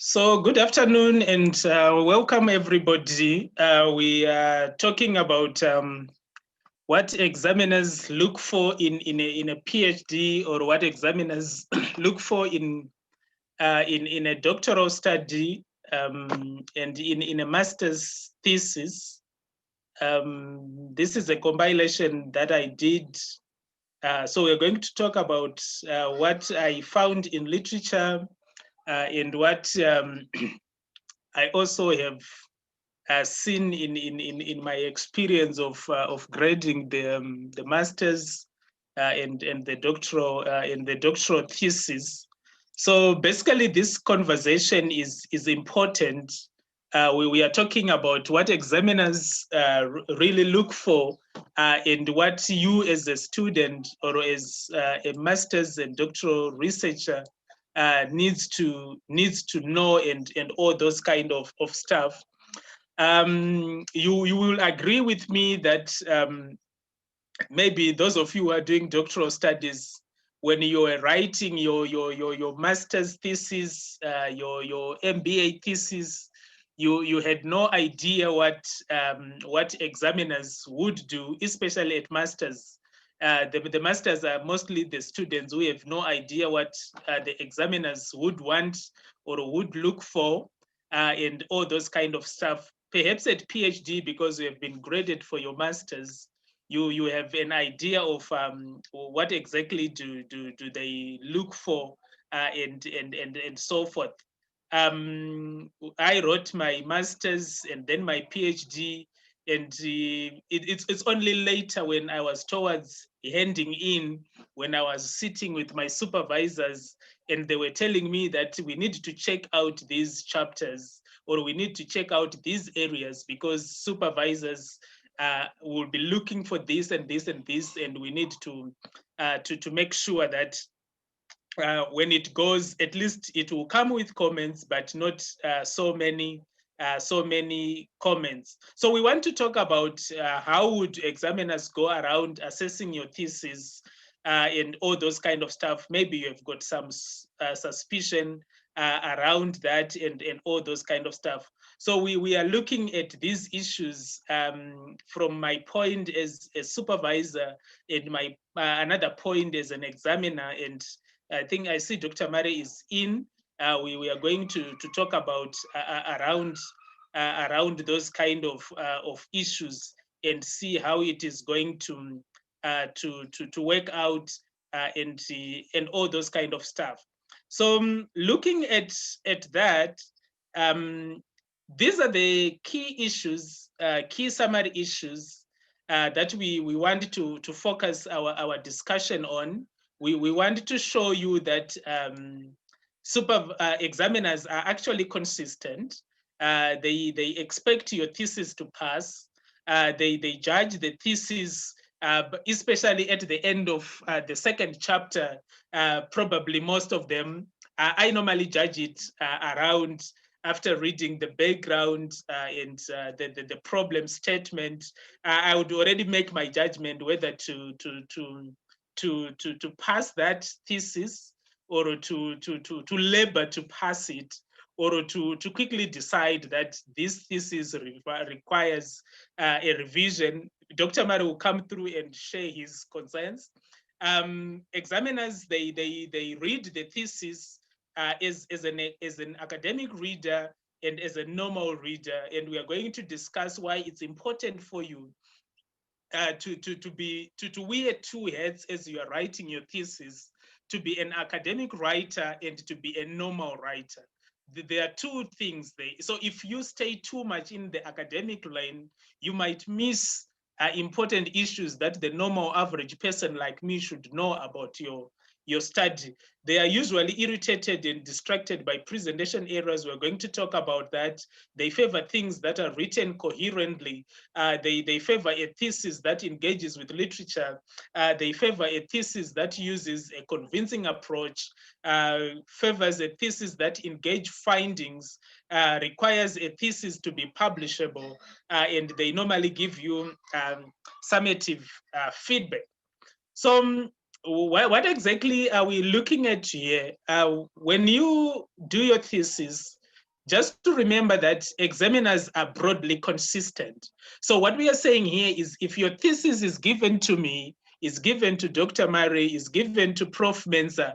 So good afternoon and welcome everybody. We are talking about what examiners look for in a PhD, or what examiners look for in a doctoral study, and in a master's thesis. This is a compilation that I did. So we're going to talk about what I found in literature and what I also have seen in my experience of grading the masters and the doctoral thesis. So basically, this conversation is important. We are talking about what examiners really look for, and what you as a student or as a master's and doctoral researcher needs to know, and all those kind of stuff. You will agree with me that maybe those of you who are doing doctoral studies, when you are writing your master's thesis, your MBA thesis, you had no idea what examiners would do, especially at masters. The masters are mostly the students who have no idea what the examiners would want or would look for, and all those kind of stuff. Perhaps at PhD, because you have been graded for your masters, you have an idea of what exactly do they look for, and so forth. I wrote my master's and then my PhD, and it's only later, when I was towards handing in, when I was sitting with my supervisors, and they were telling me that we need to check out these chapters, or we need to check out these areas, because supervisors will be looking for this and this and this, and we need to make sure that when it goes, at least it will come with comments, but not so many comments. So we want to talk about how would examiners go around assessing your thesis, and all those kind of stuff. Maybe you have got some suspicion around that, and all those kind of stuff. So we are looking at these issues from my point as a supervisor, and my another point as an examiner. And I think I see Dr. Mari is in. We are going to talk about around those kind of issues, and see how it is going to work out, and all those kind of stuff. So looking at that, these are the key issues, key summary issues that we want to focus our discussion on. We want to show you that examiners are actually consistent. They expect your thesis to pass. They judge the thesis, especially at the end of the second chapter. Probably most of them, I normally judge it around, after reading the background and the problem statement. I would already make my judgment whether to pass that thesis, or to labor to pass it, or to quickly decide that this thesis requires a revision. Dr. Mari will come through and share his concerns. Examiners, they read the thesis as an academic reader and as a normal reader, and we are going to discuss why it's important for you to wear two hats as you are writing your thesis, to be an academic writer and to be a normal writer. There are two things there. So if you stay too much in the academic lane, you might miss important issues that the normal average person like me should know about your study. They are usually irritated and distracted by presentation errors. We're going to talk about that. They favor things that are written coherently. They favor a thesis that engages with literature. They favor a thesis that uses a convincing approach, favors a thesis that engage findings, requires a thesis to be publishable, and they normally give you summative feedback. So what exactly are we looking at here? When you do your thesis, just to remember that examiners are broadly consistent. So what we are saying here is if your thesis is given to me, is given to Dr. Murray, is given to Prof. Mensah,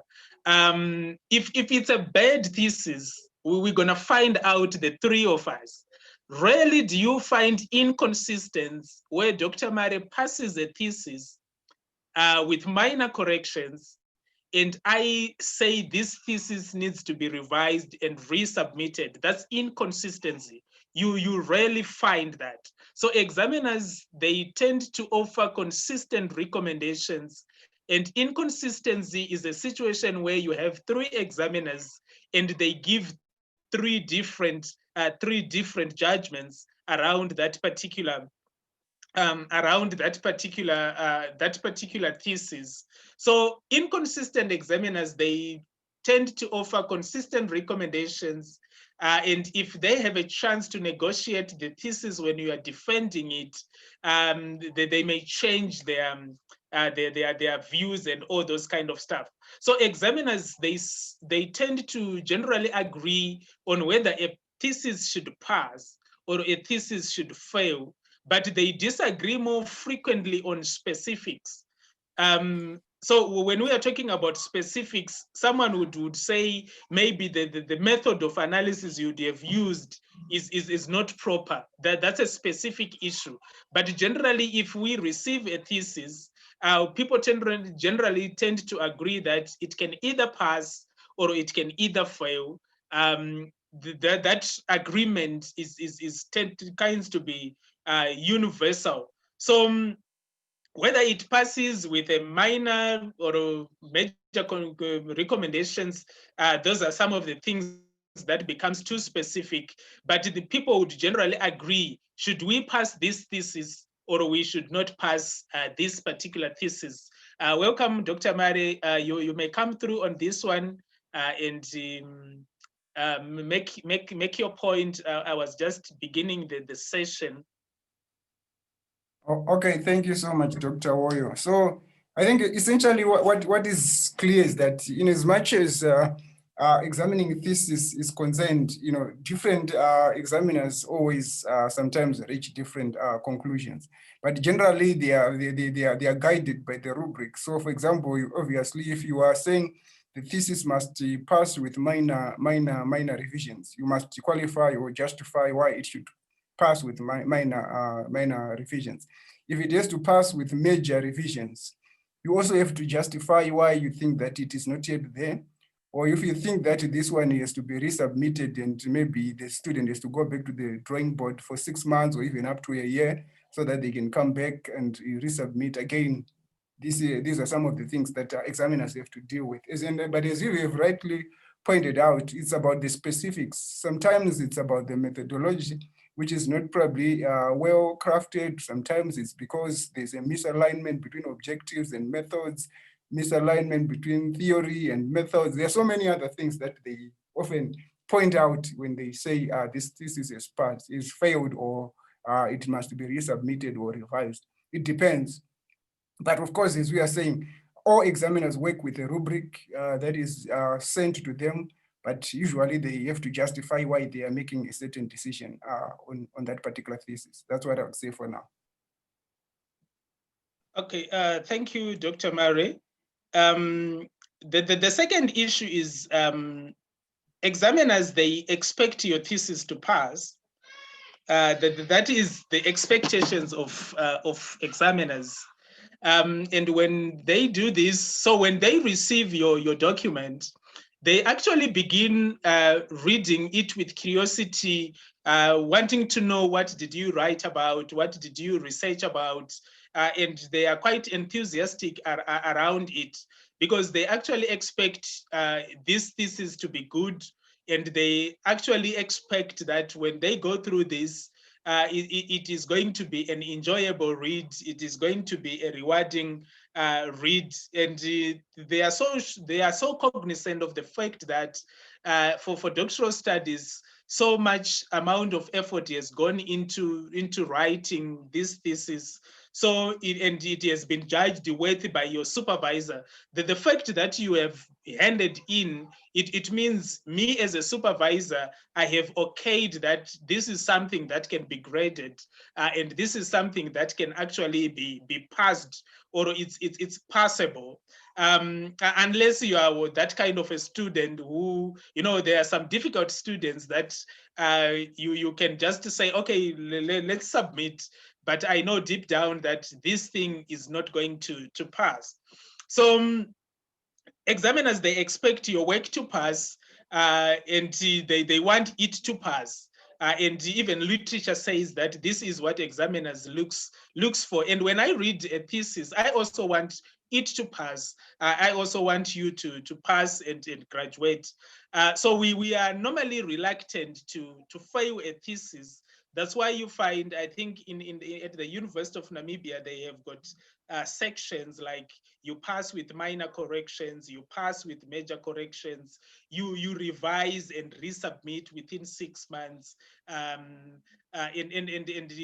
if it's a bad thesis, we're going to find out, the three of us. Rarely do you find inconsistency where Dr. Murray passes a thesis with minor corrections, and I say this thesis needs to be revised and resubmitted. That's inconsistency. You rarely find that. So examiners, they tend to offer consistent recommendations, and inconsistency is a situation where you have three examiners and they give three different judgments around that particular thesis. So inconsistent examiners, they tend to offer consistent recommendations, and if they have a chance to negotiate the thesis when you are defending it, they may change their views and all those kind of stuff. So examiners, they tend to generally agree on whether a thesis should pass or a thesis should fail, but they disagree more frequently on specifics. So when we are talking about specifics, someone would say maybe the method of analysis you'd have used is not proper. That's a specific issue. But generally, if we receive a thesis, people generally tend to agree that it can either pass or it can either fail. That agreement kinds to be universal. So whether it passes with a minor or a major recommendations, those are some of the things that becomes too specific. But the people would generally agree, should we pass this thesis or we should not pass this particular thesis? Welcome, Dr. Murray. You may come through on this one and make your point. I was just beginning the session. Okay, thank you so much, Dr. Woyo. So I think essentially what is clear is that in as much as examining thesis is concerned, different examiners always sometimes reach different conclusions. But generally, they are guided by the rubric. So, for example, obviously, if you are saying the thesis must pass with minor revisions, you must qualify or justify why it should pass with minor revisions. If it has to pass with major revisions, you also have to justify why you think that it is not yet there. Or if you think that this one has to be resubmitted and maybe the student has to go back to the drawing board for 6 months or even up to a year so that they can come back and resubmit again. These are some of the things that examiners have to deal with. But as you have rightly pointed out, it's about the specifics. Sometimes it's about the methodology, which is not probably well crafted. Sometimes it's because there's a misalignment between objectives and methods, misalignment between theory and methods. There are so many other things that they often point out when they say this thesis is failed or it must be resubmitted or revised. It depends. But of course, as we are saying, all examiners work with a rubric that is sent to them, but usually they have to justify why they are making a certain decision on that particular thesis. That's what I would say for now. Okay, thank you, Dr. Murray. The second issue is examiners, they expect your thesis to pass. That is the expectations of examiners. And when they do this, so when they receive your document, they actually begin reading it with curiosity, wanting to know what did you write about, what did you research about, and they are quite enthusiastic around it because they actually expect this thesis to be good, and they actually expect that when they go through this, it is going to be an enjoyable read. It is going to be a rewarding read, and they are so cognizant of the fact that for doctoral studies, so much amount of effort has gone into writing this thesis. So it has been judged worthy by your supervisor. The fact that you have handed in, it means me as a supervisor, I have okayed that this is something that can be graded, and this is something that can actually be passed, or it's passable. Unless you are that kind of a student who, there are some difficult students that you can just say, okay, let's submit, but I know deep down that this thing is not going to pass. So examiners, they expect your work to pass, and they want it to pass. And even literature says that this is what examiners looks for. And when I read a thesis, I also want it to pass. I also want you to pass and graduate. So we are normally reluctant to fail a thesis. That's why you find, I think, at the University of Namibia, they have got sections like you pass with minor corrections, you pass with major corrections, you revise and resubmit within 6 months. Then the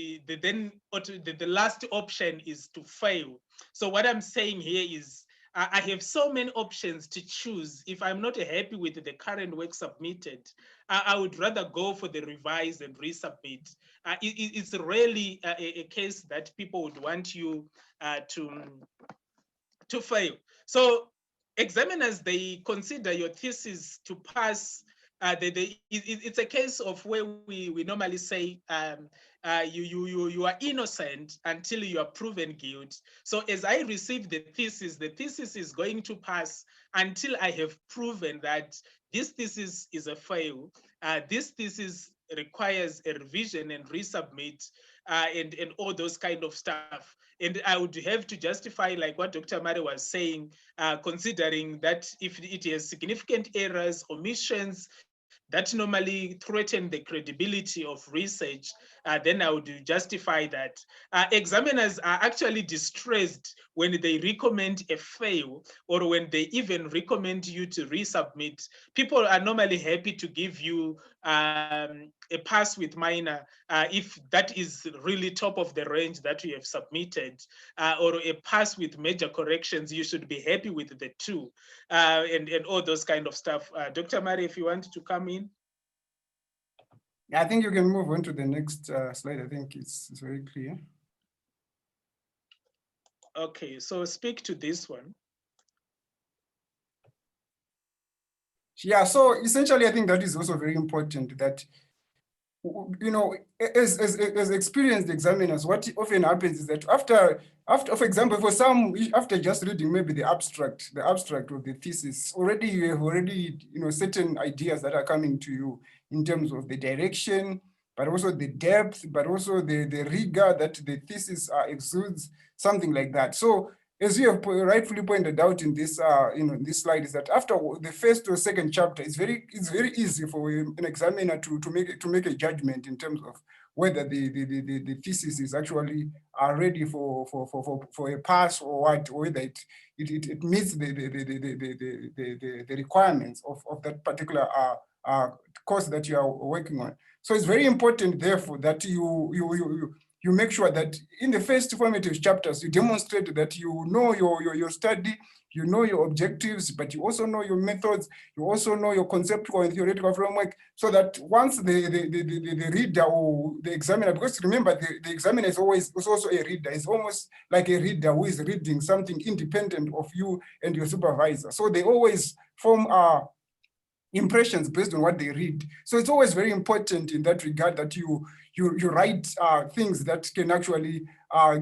last option is to fail. So what I'm saying here is, I have so many options to choose. If I'm not happy with the current work submitted, I would rather go for the revise and resubmit. It's really a case that people would want you to fail. So examiners, they consider your thesis to pass. It's a case of where we normally say you are innocent until you are proven guilty. So as I receive the thesis is going to pass until I have proven that this thesis is a fail. This thesis requires a revision and resubmit, and all those kind of stuff. And I would have to justify, like what Dr. Mari was saying, considering that if it has significant errors, omissions, that normally threaten the credibility of research, then I would justify that. Examiners are actually distressed when they recommend a fail, or when they even recommend you to resubmit. People are normally happy to give you a pass with minor if that is really top of the range that you have submitted, or a pass with major corrections. You should be happy with the two, and all those kind of stuff. Dr. Mari, if you want to come in. I think you can move on to the next slide. I think it's very clear. Okay, so speak to this one. Yeah, so essentially, I think that is also very important that, as experienced examiners, what often happens is that after, for example, for some, after just reading maybe the abstract of the thesis, already you have certain ideas that are coming to you in terms of the direction, but also the depth, but also the rigor that the thesis exudes, something like that. So as you have rightfully pointed out in this, this slide, is that after the first or second chapter, it's very easy for an examiner to make a judgment in terms of whether the thesis is actually ready for a pass, or what, or whether it meets the requirements of that particular course that you are working on. So it's very important, therefore, that you make sure that in the first formative chapters, you demonstrate that you know your study, you know your objectives, but you also know your methods, you also know your conceptual and theoretical framework, so that once the reader or the examiner, because remember, the examiner is also a reader, is almost like a reader who is reading something independent of you and your supervisor. So they always form impressions based on what they read. So it's always very important in that regard that you write things that can actually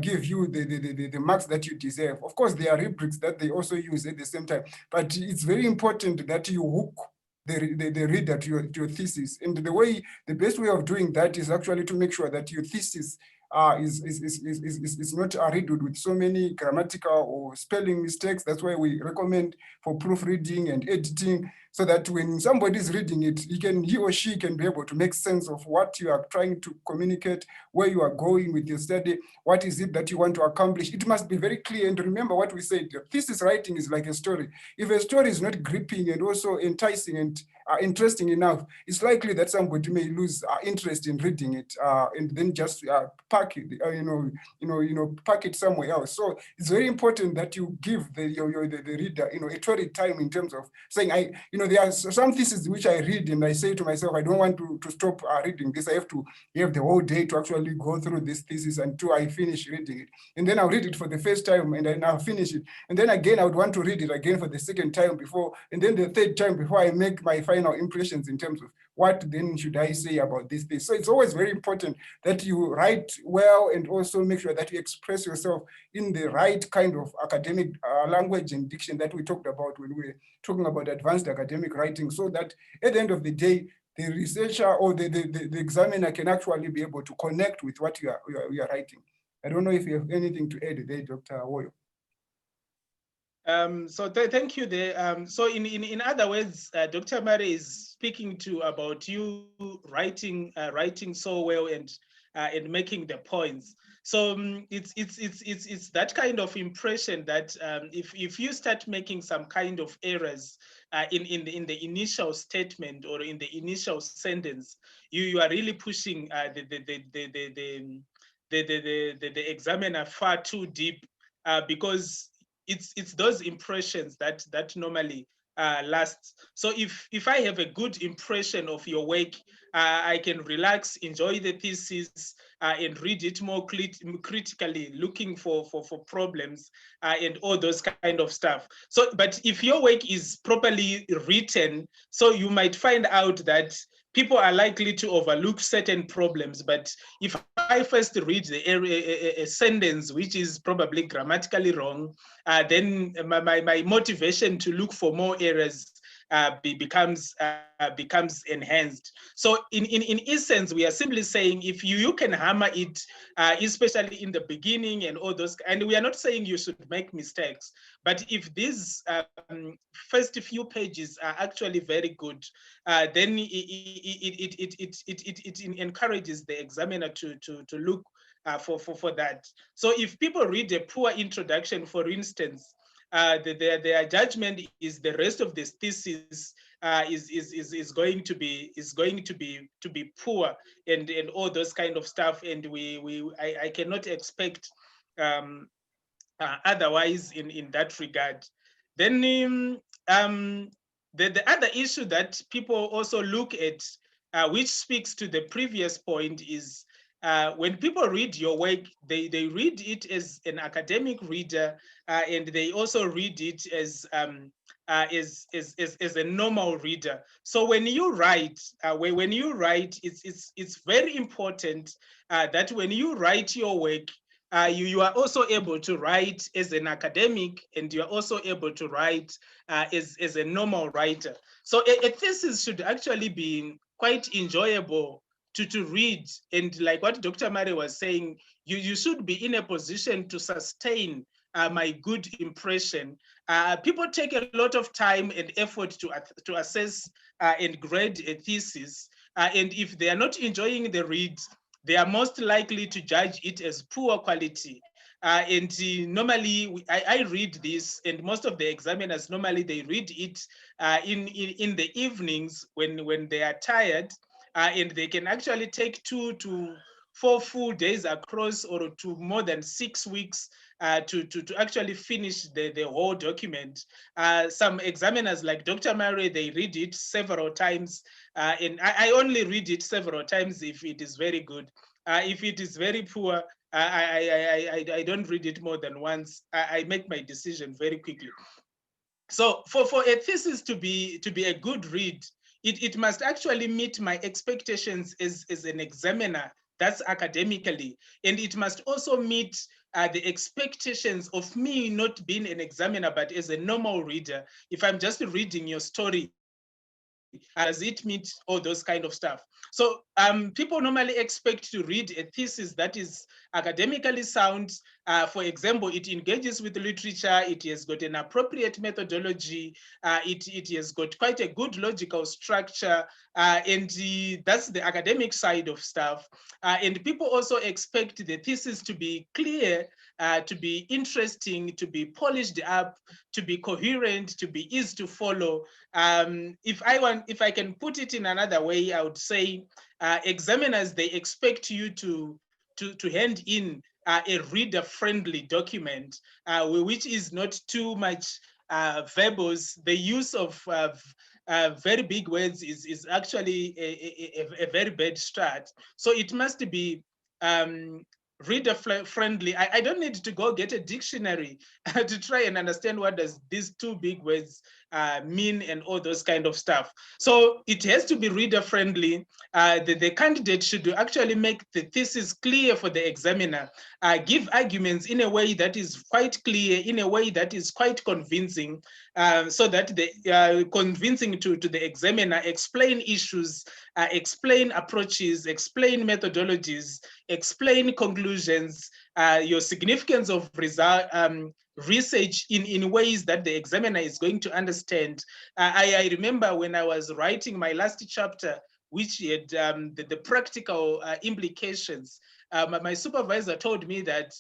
give you the marks that you deserve. Of course, there are rubrics that they also use at the same time, but it's very important that you hook the reader to your thesis. And the best way of doing that is actually to make sure that your thesis is not riddled with so many grammatical or spelling mistakes. That's why we recommend for proofreading and editing. so that when somebody is reading it, he or she can be able to make sense of what you are trying to communicate, where you are going with your study, what is it that you want to accomplish. It must be very clear. And remember what we said, thesis writing is like a story. If a story is not gripping and also enticing and interesting enough, it's likely that somebody may lose interest in reading it and then just park it, park it somewhere else. So it's very important that you give the reader, a torrid time in terms of saying, there are some theses which I read and I say to myself, I don't want to stop reading this. I have to have the whole day to actually go through this thesis until I finish reading it. And then I'll read it for the first time and then I'll finish it. And then again, I would want to read it again for the second time before, and then the third time before I make my final impressions in terms of what then should I say about this thing. So it's always very important that you write well and also make sure that you express yourself in the right kind of academic language and diction that we talked about when we were talking about advanced academic writing, so that at the end of the day, the researcher or the examiner can actually be able to connect with what you are writing. I don't know if you have anything to add there, Dr. Woyo. Thank you there. So in other words, Dr. Murray is speaking to about you writing so well and making the points. So it's that kind of impression that if you start making some kind of errors in the initial statement or in the initial sentence, you are really pushing the examiner far too deep because it's those impressions that normally lasts. So if I have a good impression of your work, I can relax, enjoy the thesis, and read it more critically, looking for problems and all those kind of stuff. So, but if your work is properly written, so you might find out that people are likely to overlook certain problems. But if I first read a sentence which is probably grammatically wrong, then my motivation to look for more errors becomes enhanced. So in essence, we are simply saying if you can hammer it, especially in the beginning and all those, and we are not saying you should make mistakes, but if these first few pages are actually very good, then it encourages the examiner to look for that. So if people read a poor introduction, for instance, their judgment is the rest of this thesis is going to be poor and all those kind of stuff, and I cannot expect otherwise in that regard. Then the other issue that people also look at, which speaks to the previous point, is when people read your work, they read it as an academic reader, and they also read it as a normal reader. So when you write, it's very important that when you write your work, you are also able to write as an academic, and you are also able to write as a normal writer. So a thesis should actually be quite enjoyable to read. And like what Dr. Murray was saying, you should be in a position to sustain my good impression. People take a lot of time and effort to assess and grade a thesis. And if they are not enjoying the read, they are most likely to judge it as poor quality. Normally, I read this, and most of the examiners, normally they read it in the evenings when they are tired, and they can actually take 2 to 4 full days across, or to more than 6 weeks to actually finish the whole document. Some examiners like Dr. Murray, they read it several times, and I only read it several times if it is very good. If it is very poor, I don't read it more than once. I make my decision very quickly. So for a thesis to be a good read, it must actually meet my expectations as an examiner. That's academically, and it must also meet the expectations of me not being an examiner, but as a normal reader. If I'm just reading your story, Does it meet all those kind of stuff? So people normally expect to read a thesis that is academically sound. For example, it engages with literature, it has got an appropriate methodology, it has got quite a good logical structure, and that's the academic side of stuff. And people also expect the thesis to be clear, to be interesting, to be polished up, to be coherent, to be easy to follow. If I can put it in another way, I would say examiners, they expect you to hand in a reader-friendly document, which is not too much verbose. The use of very big words is actually a very bad start. So it must be reader friendly. I don't need to go get a dictionary to try and understand what does these two big words mean and all those kind of stuff. So it has to be reader friendly. The candidate should actually make the thesis clear for the examiner, give arguments in a way that is quite clear, in a way that is quite convincing, so that the convincing to the examiner, explain issues, explain approaches, explain methodologies, explain conclusions, your significance of result, research in ways that the examiner is going to understand. I remember when I was writing my last chapter, which had the practical implications, my supervisor told me that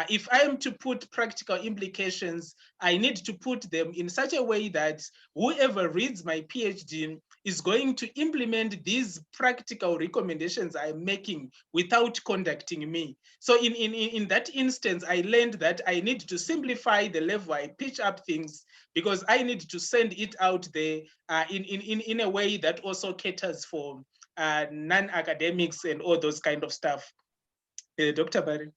if I am to put practical implications, I need to put them in such a way that whoever reads my PhD is going to implement these practical recommendations I'm making without contacting me. So in that instance, I learned that I need to simplify the level I pitch up things, because I need to send it out there in a way that also caters for non-academics and all those kind of stuff. Dr. Barry.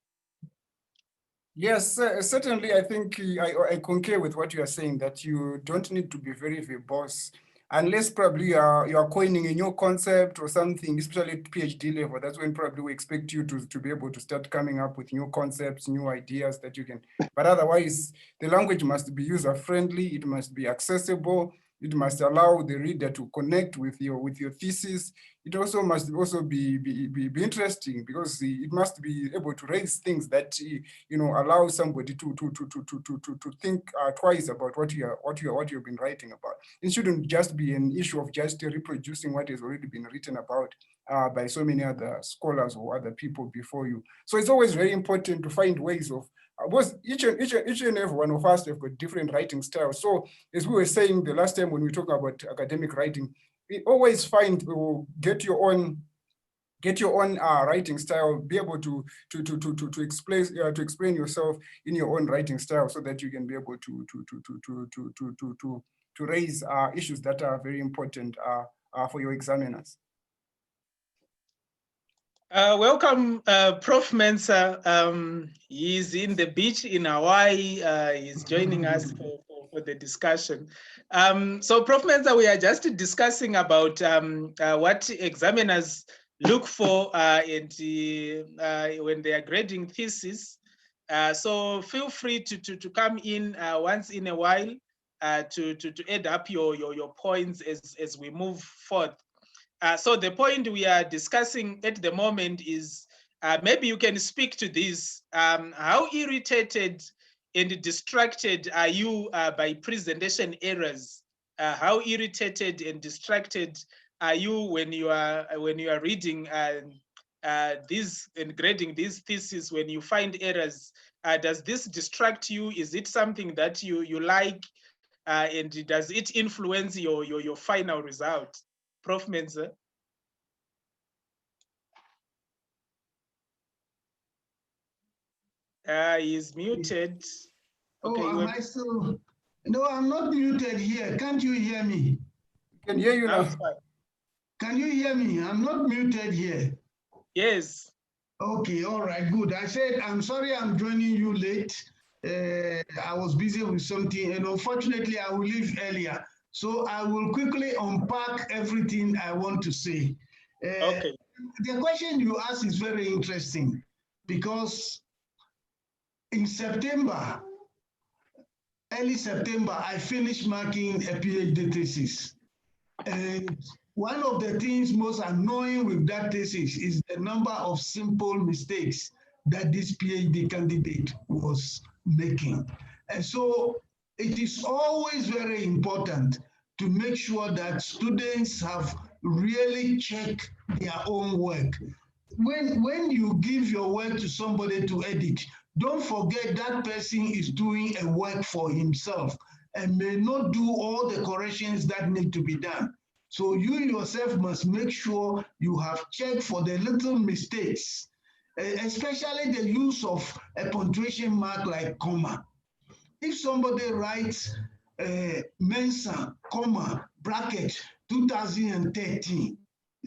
Yes, certainly. I think I concur with what you are saying, that you don't need to be very verbose, unless probably you are coining a new concept or something, especially at PhD level. That's when probably we expect you to be able to start coming up with new concepts, new ideas that you can. But otherwise, the language must be user-friendly. It must be accessible. It must allow the reader to connect with your thesis. It also must be interesting, because it must be able to raise things that allow somebody to think twice about what you've been writing about. It shouldn't just be an issue of just reproducing what has already been written about by so many other scholars or other people before you. So it's always very important to find ways of, because each and every one of us have got different writing styles. So as we were saying the last time when we talk about academic writing, we always find, get your own writing style, be able to explain yourself in your own writing style, so that you can be able to raise issues that are very important for your examiners. Welcome, Prof. Mensah. He's in the beach in Hawaii. He's joining us for the discussion. So, Prof. Mensah, we are just discussing about what examiners look for when they are grading thesis. So feel free to come in once in a while to add up your points as we move forth. So the point we are discussing at the moment is, maybe you can speak to this. How irritated and distracted are you by presentation errors? How irritated and distracted are you when you are reading these and grading these theses, when you find errors? Does this distract you? Is it something that you like? And does it influence your final result? Prof. Mensah. He's muted. Okay, am I still? No, I'm not muted here. Can't you hear me? I can hear you now. Can you hear me? I'm not muted here. Yes. Okay, all right, good. I said, I'm sorry I'm joining you late. I was busy with something, and unfortunately, I will leave earlier. So I will quickly unpack everything I want to say. Okay. The question you asked is very interesting, because in September, early September, I finished marking a PhD thesis. And one of the things most annoying with that thesis is the number of simple mistakes that this PhD candidate was making. And so it is always very important to make sure that students have really checked their own work. When you give your work to somebody to edit, don't forget that person is doing a work for himself and may not do all the corrections that need to be done. So you yourself must make sure you have checked for the little mistakes, especially the use of a punctuation mark like comma. If somebody writes Mensa, comma, bracket, 2013,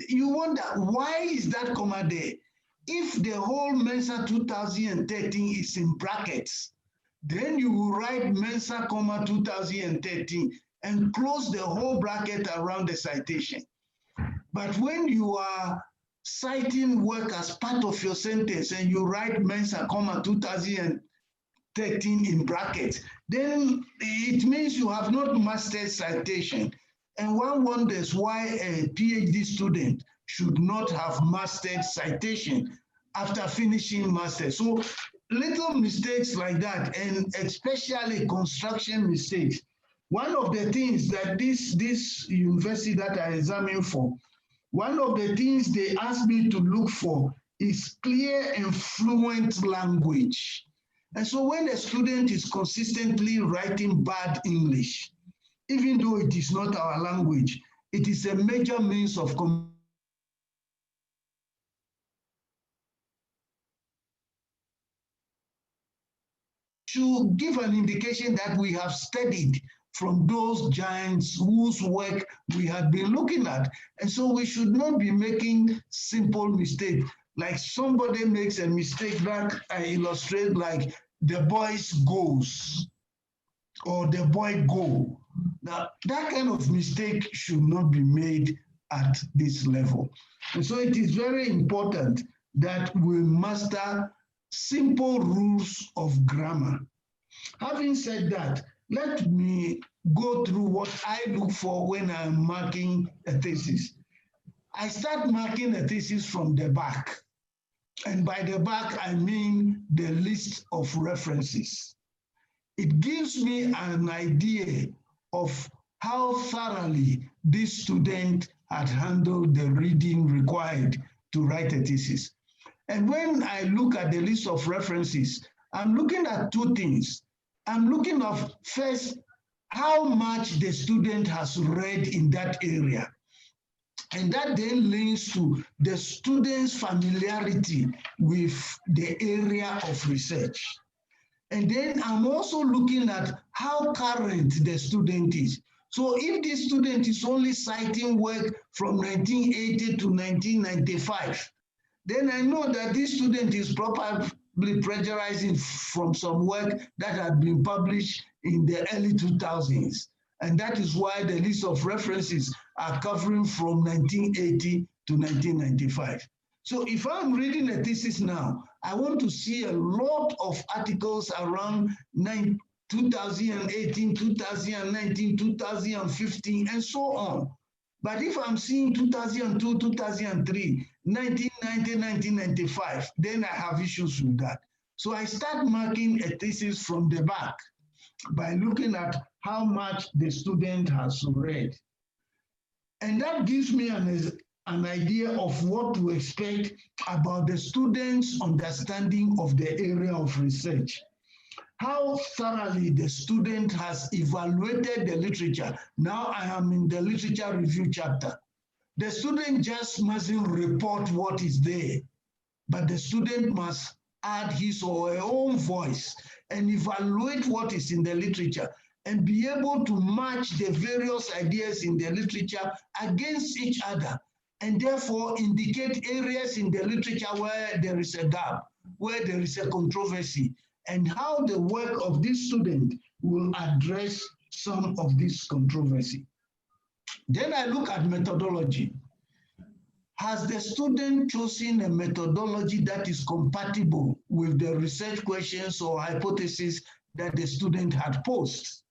you wonder, why is that comma there? If the whole Mensa 2013 is in brackets, then you will write Mensa, comma, 2013 and close the whole bracket around the citation. But when you are citing work as part of your sentence and you write Mensa, comma, 2013 in brackets, then it means you have not mastered citation. And one wonders why a PhD student should not have mastered citation after finishing master. So little mistakes like that, and especially construction mistakes. One of the things that this university that I examined for, one of the things they asked me to look for is clear and fluent language. And so when a student is consistently writing bad English, even though it is not our language, it is a major means of communication. To give an indication that we have studied from those giants whose work we had been looking at. And so we should not be making simple mistakes. Like somebody makes a mistake that I illustrate like the boys goes or the boy go. Now, that kind of mistake should not be made at this level. And so it is very important that we master simple rules of grammar. Having said that, let me go through what I look for when I'm marking a thesis. I start marking a thesis from the back. And by the back, I mean the list of references. It gives me an idea of how thoroughly this student had handled the reading required to write a thesis. And when I look at the list of references, I'm looking at two things. I'm looking at first, how much the student has read in that area. And that then links to the student's familiarity with the area of research. And then I'm also looking at how current the student is. So if this student is only citing work from 1980 to 1995, then I know that this student is probably plagiarizing from some work that had been published in the early 2000s. And that is why the list of references are covering from 1980 to 1995. So if I'm reading a thesis now, I want to see a lot of articles around 2018, 2019, 2015, and so on. But if I'm seeing 2002, 2003, 1990, 1995, then I have issues with that. So I start marking a thesis from the back by looking at how much the student has read. And that gives me an idea of what to expect about the student's understanding of the area of research. How thoroughly the student has evaluated the literature. Now I am in the literature review chapter. The student just mustn't report what is there, but the student must add his or her own voice and evaluate what is in the literature and be able to match the various ideas in the literature against each other, and therefore indicate areas in the literature where there is a gap, where there is a controversy, and how the work of this student will address some of this controversy. Then I look at methodology. Has the student chosen a methodology that is compatible with the research questions or hypotheses that the student had posed?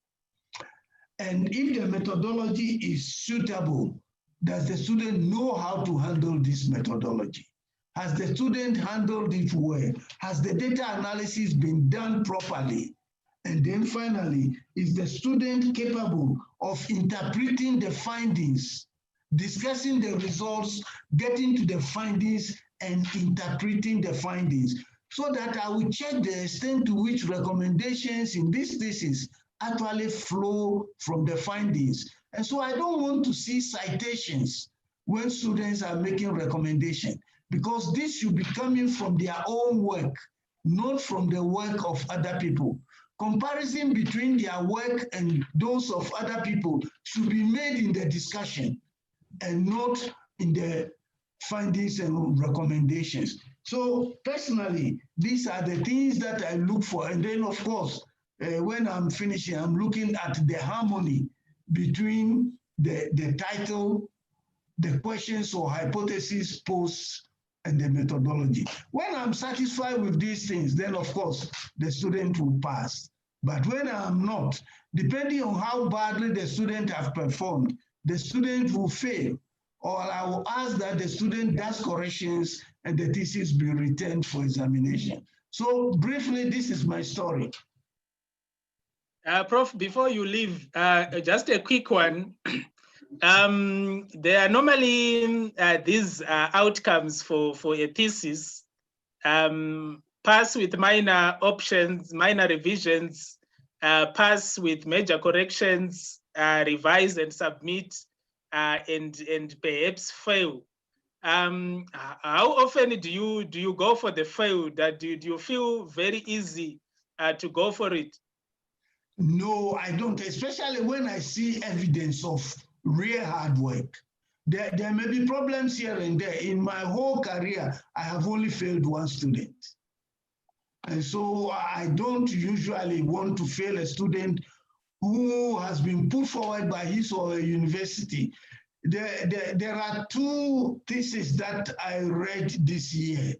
And if the methodology is suitable, does the student know how to handle this methodology? Has the student handled it well? Has the data analysis been done properly? And then finally, is the student capable of interpreting the findings, discussing the results, getting to the findings, and interpreting the findings, so that I will check the extent to which recommendations in this thesis actually flow from the findings. And so I don't want to see citations when students are making recommendations, because this should be coming from their own work, not from the work of other people. Comparison between their work and those of other people should be made in the discussion and not in the findings and recommendations. So personally, these are the things that I look for. And then of course, when I'm finishing, I'm looking at the harmony between the title, the questions or hypotheses posed, and the methodology. When I'm satisfied with these things, then of course, the student will pass. But when I'm not, depending on how badly the student have performed, the student will fail. Or I will ask that the student does corrections and the thesis be returned for examination. So briefly, this is my story. Prof, before you leave, just a quick one. There are normally these outcomes for a thesis. Pass with minor options, minor revisions, pass with major corrections, revise and submit, and perhaps fail. How often do you go for the fail? That do you feel very easy to go for it? No, I don't, especially when I see evidence of real hard work. There may be problems here and there. In my whole career, I have only failed one student. And so I don't usually want to fail a student who has been put forward by his or her university. There are two theses that I read this year.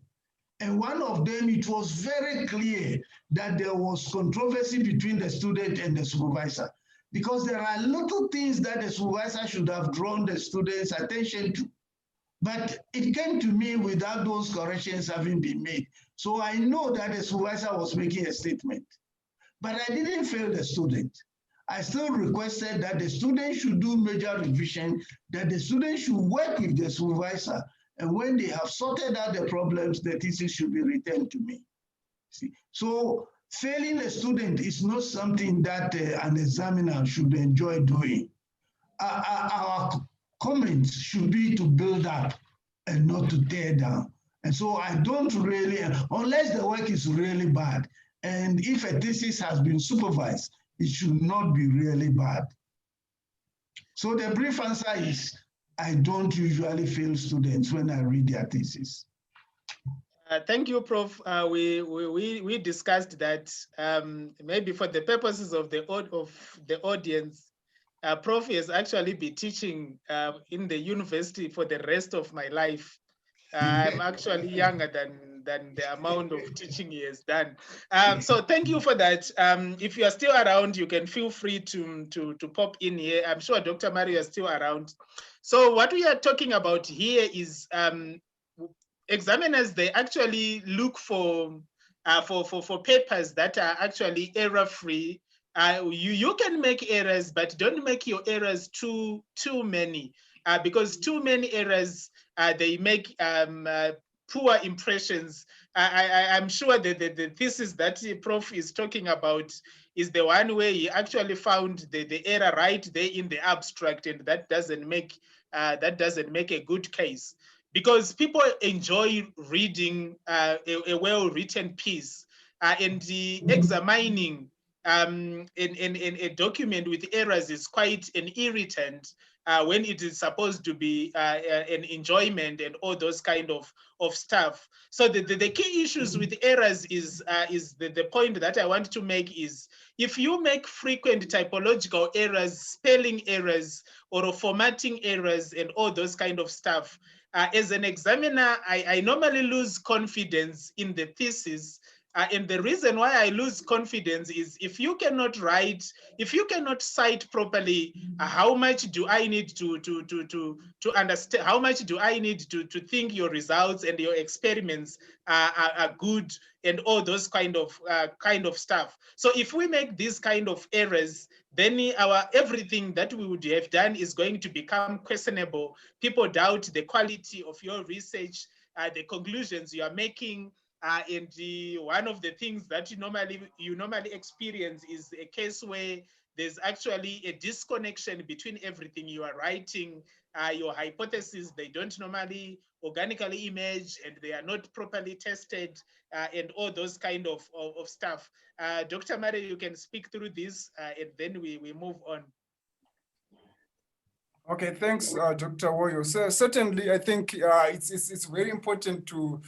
And one of them, it was very clear that there was controversy between the student and the supervisor, because there are little things that the supervisor should have drawn the student's attention to. But it came to me without those corrections having been made. So I know that the supervisor was making a statement. But I didn't fail the student. I still requested that the student should do major revision, that the student should work with the supervisor, and when they have sorted out the problems, the thesis should be returned to me. See? So failing a student is not something that an examiner should enjoy doing. Our comments should be to build up and not to tear down. And so I don't really, unless the work is really bad, and if a thesis has been supervised, it should not be really bad. So the brief answer is, I don't usually fail students when I read their thesis. Thank you, Prof. We discussed that maybe for the purposes of the audience, Prof has actually been teaching in the university for the rest of my life. I'm actually younger than the amount of teaching he has done. So thank you for that. If you are still around, you can feel free to pop in here. I'm sure Dr. Mario is still around. So what we are talking about here is examiners, they actually look for papers that are actually error-free. You can make errors, but don't make your errors too many, because too many errors, they make poor impressions. I'm sure the thesis that Prof is talking about is the one where he actually found the error right there in the abstract, and that doesn't make a good case, because people enjoy reading a well-written piece, and examining in a document with errors is quite an irritant when it is supposed to be an enjoyment and all those kind of stuff. So the key issues with errors is the point that I want to make is, if you make frequent typological errors, spelling errors, or formatting errors and all those kind of stuff, as an examiner, I normally lose confidence in the thesis, And the reason why I lose confidence is if you cannot write, if you cannot cite properly, how much do I need to understand? How much do I need to think your results and your experiments are good and all those kind of stuff. So if we make these kind of errors, then everything that we would have done is going to become questionable. People doubt the quality of your research, the conclusions you are making. And one of the things that you normally experience is a case where there's actually a disconnection between everything you are writing, your hypotheses, they don't normally organically emerge and they are not properly tested, and all those kind of stuff. Dr. Murray, you can speak through this and then we move on. Okay, thanks, Dr. Woyo. So certainly, I think it's very important to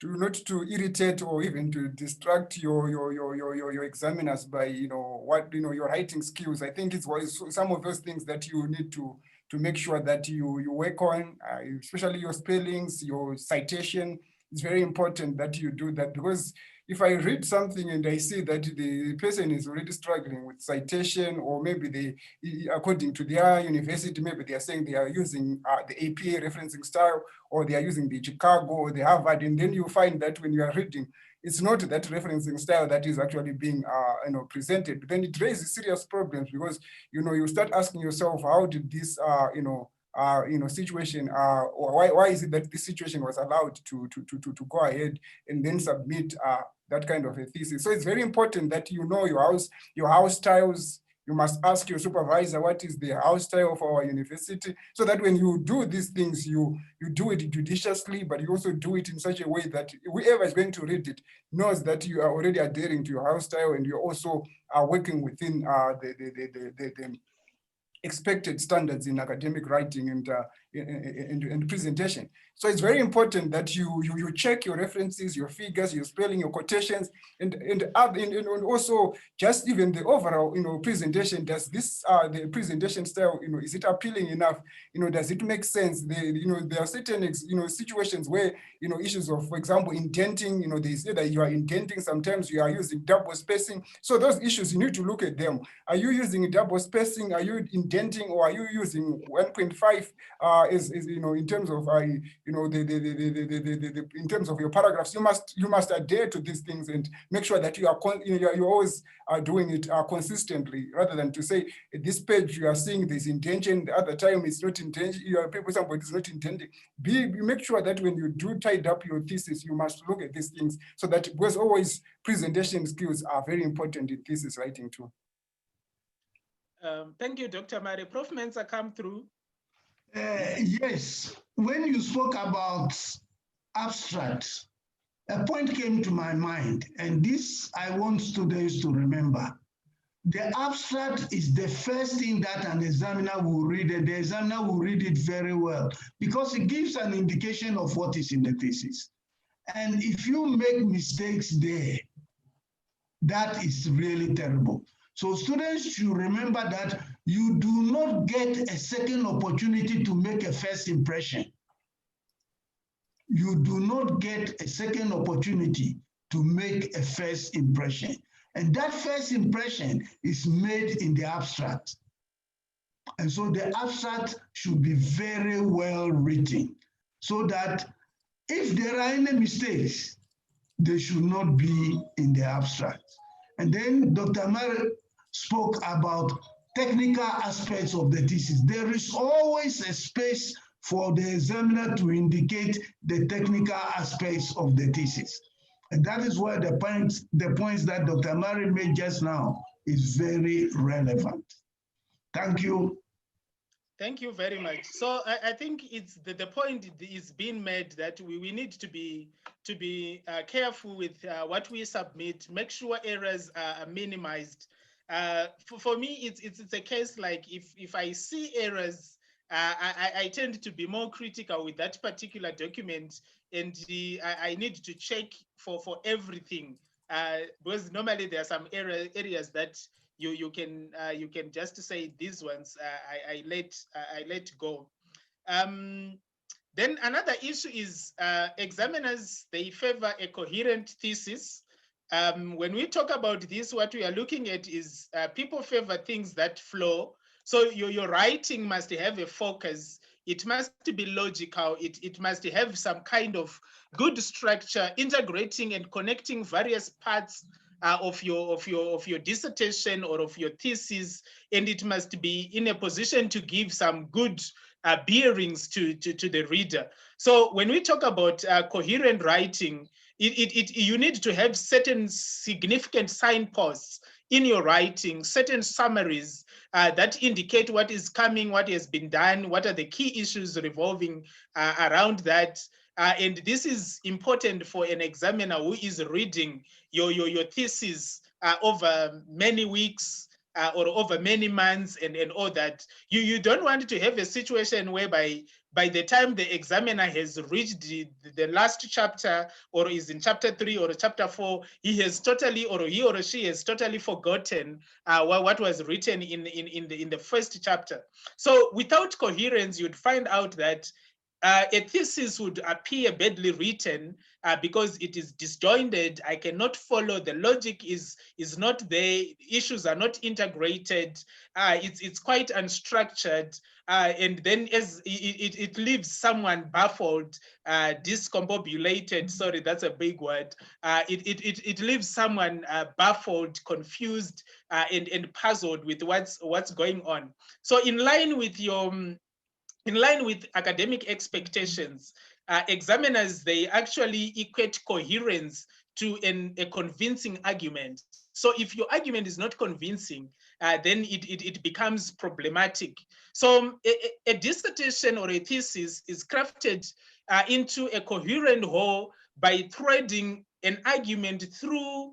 not to irritate or even to distract your examiners by your writing skills. I think it's some of those things that you need to make sure that you work on, especially your spellings, your citation. It's very important that you do that, because if I read something and I see that the person is already struggling with citation, or maybe according to their university, maybe they are saying they are using the APA referencing style, or they are using the Chicago or the Harvard, and then you find that when you are reading, it's not that referencing style that is actually being presented. Then it raises serious problems, because you start asking yourself, how did this situation, or why is it that this situation was allowed to go ahead and then submit that kind of a thesis? So it's very important that you know your house styles. You must ask your supervisor what is the house style of our university, so that when you do these things, you do it judiciously, but you also do it in such a way that whoever is going to read it knows that you are already adhering to your house style, and you're also working within the expected standards in academic writing and presentation. So it's very important that you check your references, your figures, your spelling, your quotations, and also just even the overall presentation. Does this the presentation style is it appealing enough? Does it make sense? There are certain situations where issues of, for example, indenting. They say that you are indenting. Sometimes you are using double spacing. So those issues, you need to look at them. Are you using double spacing? Are you indenting, or are you using 1.5 in terms of in terms of your paragraphs? You must adhere to these things and make sure that you are you always are doing it consistently, rather than to say at this page you are seeing this intention, the other time it's not intention. Somebody is not intending. You make sure that when you do tied up your thesis, you must look at these things, so that, because always presentation skills are very important in thesis writing too. Thank you, Dr. Murray. Prof. Mensah, come through. Yes, when you spoke about abstracts, a point came to my mind, and this I want students to remember. The abstract is the first thing that an examiner will read, and the examiner will read it very well, because it gives an indication of what is in the thesis. And if you make mistakes there, that is really terrible. So students should remember that you do not get a second opportunity to make a first impression. You do not get a second opportunity to make a first impression. And that first impression is made in the abstract. And so the abstract should be very well written, so that if there are any mistakes, they should not be in the abstract. And then Dr. Murray spoke about technical aspects of the thesis. There is always a space for the examiner to indicate the technical aspects of the thesis. And that is why the points that Dr. Murray made just now is very relevant. Thank you. Thank you very much. So I think it's the point is being made that we need to be careful with what we submit, make sure errors are minimized. For me, it's a case like if I see errors, I tend to be more critical with that particular document, and I need to check for everything, because normally there are some areas that you can just say these ones I let go. Then another issue is examiners, they favor a coherent thesis. when we talk about this, what we are looking at is people favor things that flow. So your writing must have a focus. It must be logical. It must have some kind of good structure, integrating and connecting various parts of your dissertation or of your thesis, and it must be in a position to give some good bearings to the reader. So when we talk about coherent writing, you need to have certain significant signposts in your writing, certain summaries that indicate what is coming, what has been done, what are the key issues revolving around that. And this is important for an examiner who is reading your thesis over many weeks or over many months and all that. You don't want to have a situation whereby by the time the examiner has reached the last chapter or is in chapter 3 or chapter 4, he or she has totally forgotten what was written in the first chapter. So without coherence, you'd find out that a thesis would appear badly written because it is disjointed. I cannot follow. The logic is not there. Issues are not integrated. It's quite unstructured. And then as it leaves someone baffled, discombobulated. Sorry, that's a big word. It leaves someone baffled, confused, and puzzled with what's going on. So in line with academic expectations, examiners, they actually equate coherence to a convincing argument. So if your argument is not convincing, then it becomes problematic. So a dissertation or a thesis is crafted into a coherent whole by threading an argument through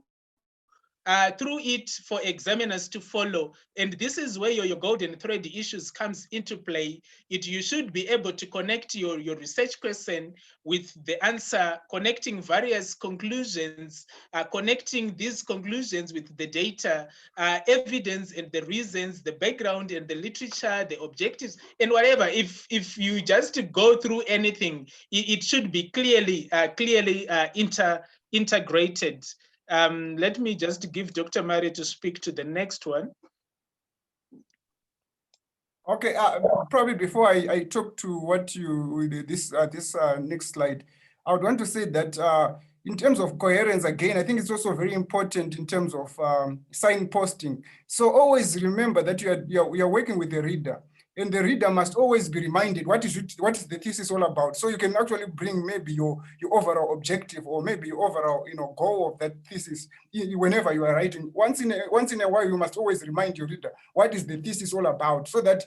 it for examiners to follow. And this is where your golden thread issues comes into play. You should be able to connect your research question with the answer, connecting various conclusions, connecting these conclusions with the data, evidence and the reasons, the background and the literature, the objectives, and whatever. If you just go through anything, it should be clearly integrated. Let me just give Dr. Mari to speak to the next one. Okay, probably before I talk to what you, this next slide, I would want to say that in terms of coherence, again, I think it's also very important in terms of signposting. So always remember that you are working with the reader. And the reader must always be reminded what is the thesis all about. So you can actually bring maybe your overall objective or maybe your overall goal of that thesis whenever you are writing. Once in a while, you must always remind your reader what is the thesis all about. So that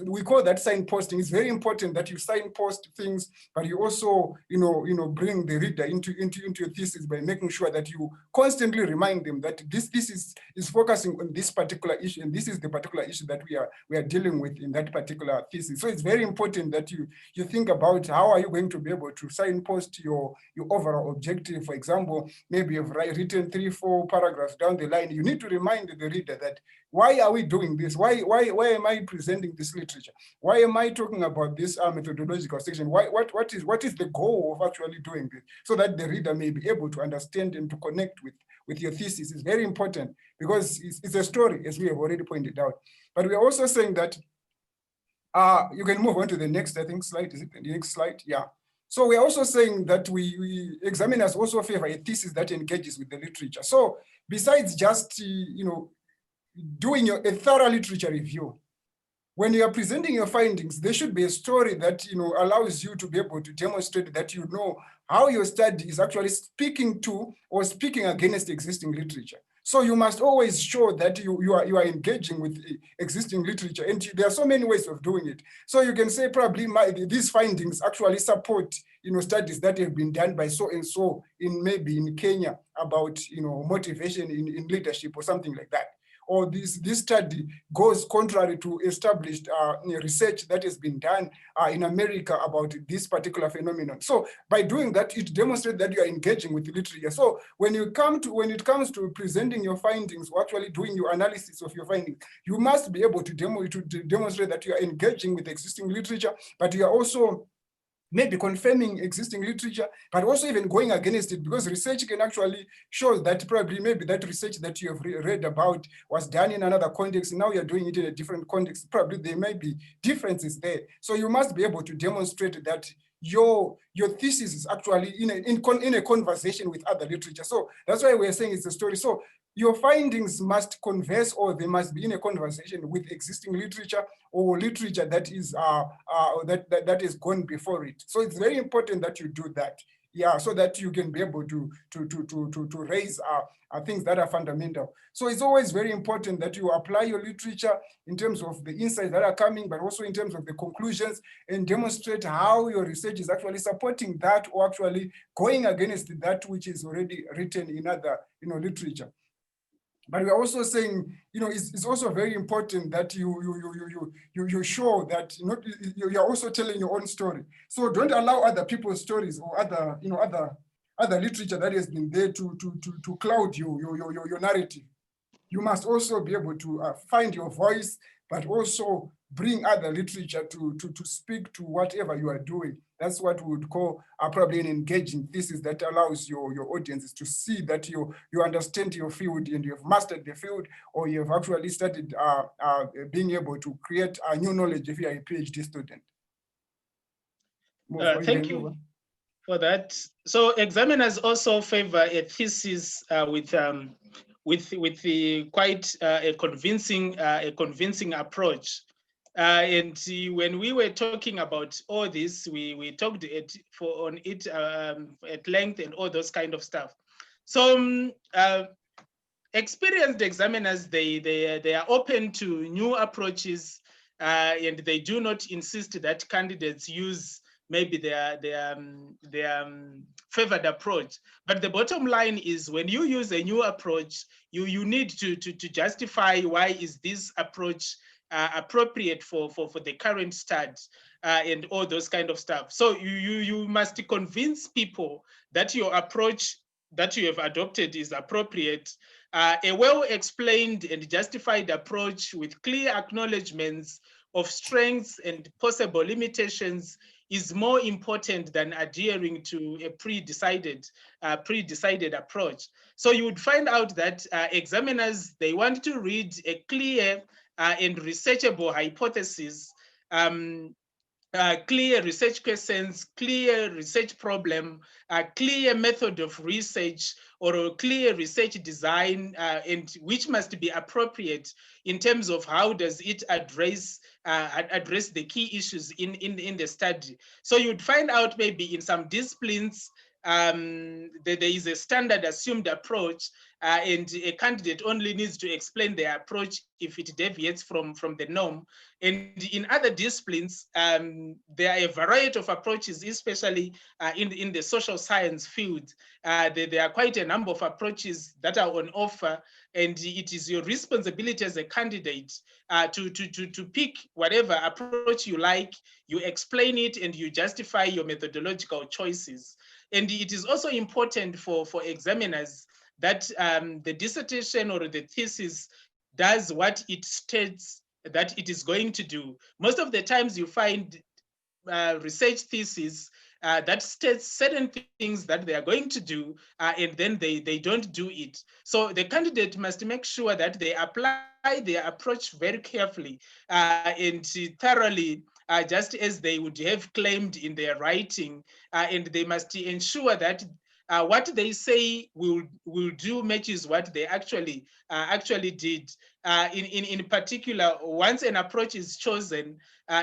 we call that signposting. It's very important that you signpost things, but you also bring the reader into your thesis by making sure that you constantly remind them that this thesis is focusing on this particular issue, and this is the particular issue that we are dealing with in that particular thesis. So it's very important that you think about how are you going to be able to signpost your overall objective. For example, maybe you've written 3-4 paragraphs down the line. You need to remind the reader that why are we doing this? Why am I presenting this literature? Why am I talking about this methodological section? What is the goal of actually doing this? So that the reader may be able to understand and to connect with your thesis. Is very important because it's a story, as we have already pointed out. But we are also saying that you can move on to the next, I think, slide. Is it the next slide? Yeah. So we're also saying that we examiners also favor a thesis that engages with the literature. So besides just, doing a thorough literature review, when you are presenting your findings, there should be a story that allows you to be able to demonstrate that how your study is actually speaking to or speaking against existing literature. So you must always show that you are engaging with existing literature, and there are so many ways of doing it. So you can say probably these findings actually support studies that have been done by so and so maybe in Kenya about motivation in leadership or something like that. Or this study goes contrary to established research that has been done in America about this particular phenomenon. So by doing that, it demonstrates that you are engaging with the literature. So when it comes to presenting your findings or actually doing your analysis of your findings, you must be able to demonstrate that you are engaging with existing literature, but you are also maybe confirming existing literature, but also even going against it, because research can actually show that probably maybe that research that you have read about was done in another context. Now you're doing it in a different context. Probably there may be differences there. So you must be able to demonstrate that your thesis is actually in a conversation with other literature. So that's why we're saying it's a story. So your findings must converse, or they must be in a conversation with existing literature or literature that is that is gone before it. So it's very important that you do that. Yeah, so that you can be able to raise things that are fundamental. So it's always very important that you apply your literature in terms of the insights that are coming, but also in terms of the conclusions, and demonstrate how your research is actually supporting that, or actually going against that which is already written in other literature. But we're also saying, it's also very important that you show that you're also telling your own story. So don't allow other people's stories or other literature that has been there to cloud your narrative. You must also be able to find your voice, but also bring other literature to speak to whatever you are doing. That's what we would call probably an engaging thesis that allows your audiences to see that you understand your field and you have mastered the field, or you have actually started being able to create a new knowledge if you are a PhD student. Thank you for that. So examiners also favor a thesis with the quite a convincing approach. And when we were talking about all this, we talked on it at length and all those kind of stuff. So experienced examiners, they are open to new approaches, and they do not insist that candidates use maybe their favored approach. But the bottom line is, when you use a new approach, you need to justify why is this approach appropriate for the current state, and all those kind of stuff. So you must convince people that your approach that you have adopted is appropriate. A well-explained and justified approach with clear acknowledgements of strengths and possible limitations is more important than adhering to a pre-decided approach. So you would find out that examiners, they want to read a clear and researchable hypothesis, clear research questions, clear research problem, clear method of research, or a clear research design, and which must be appropriate in terms of how does it address the key issues in the study. So you'd find out maybe in some disciplines, there is a standard assumed approach, and a candidate only needs to explain their approach if it deviates from the norm. And in other disciplines, there are a variety of approaches, especially in the social science field. There are quite a number of approaches that are on offer, and it is your responsibility as a candidate to pick whatever approach you like, you explain it, and you justify your methodological choices. And it is also important for examiners that the dissertation or the thesis does what it states that it is going to do. Most of the times you find research theses that states certain things that they are going to do, and then they don't do it. So the candidate must make sure that they apply their approach very carefully and thoroughly, just as they would have claimed in their writing, and they must ensure that what they say will do matches what they actually did. In particular, once an approach is chosen,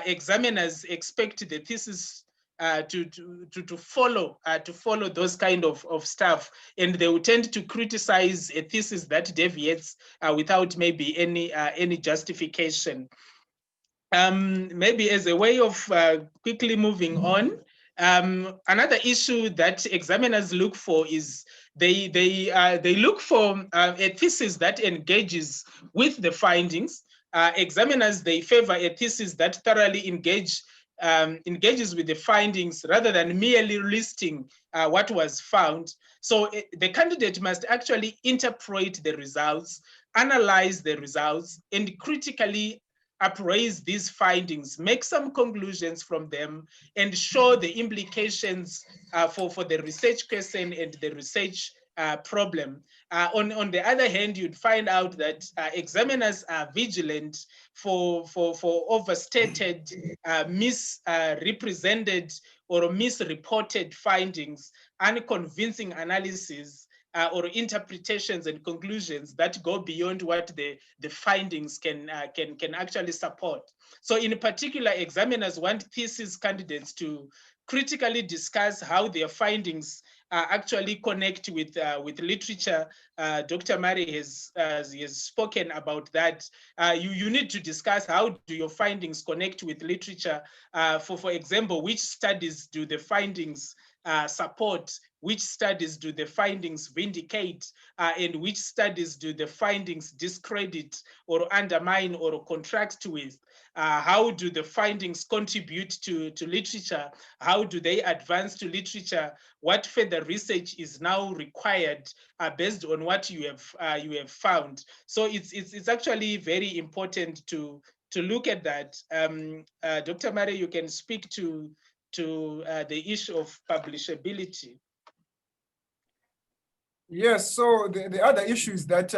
examiners expect the thesis to follow those kind of stuff, and they will tend to criticize a thesis that deviates without maybe any justification. Maybe as a way of quickly moving on, another issue that examiners look for is they look for a thesis that engages with the findings. Examiners, they favor a thesis that thoroughly engages with the findings rather than merely listing what was found. So the candidate must actually interpret the results, analyze the results, and critically appraise these findings, make some conclusions from them, and show the implications for the research question and the research problem. On the other hand, you'd find out that examiners are vigilant for overstated, misrepresented, or misreported findings, unconvincing analysis, or interpretations and conclusions that go beyond what the findings can actually support. So in particular, examiners want thesis candidates to critically discuss how their findings actually connect with literature. Dr. Murray has spoken about that. You need to discuss how do your findings connect with literature. For example, which studies do the findings support? Which studies do the findings vindicate? And which studies do the findings discredit or undermine or contrast with? How do the findings contribute to literature? How do they advance to literature? What further research is now required based on what you have found? So it's actually very important to look at that. Dr. Murray, you can speak to the issue of publishability. Yes, so the other issue is that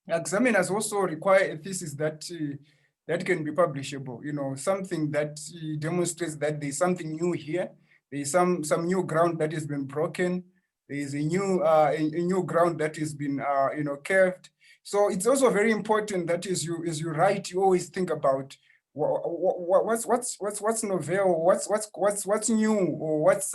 examiners also require a thesis that that can be publishable, something that demonstrates that there's something new here. There's some new ground that has been broken. There is a new ground that has been carved. So it's also very important that as you write, you always think about what's novel, what's new, or what's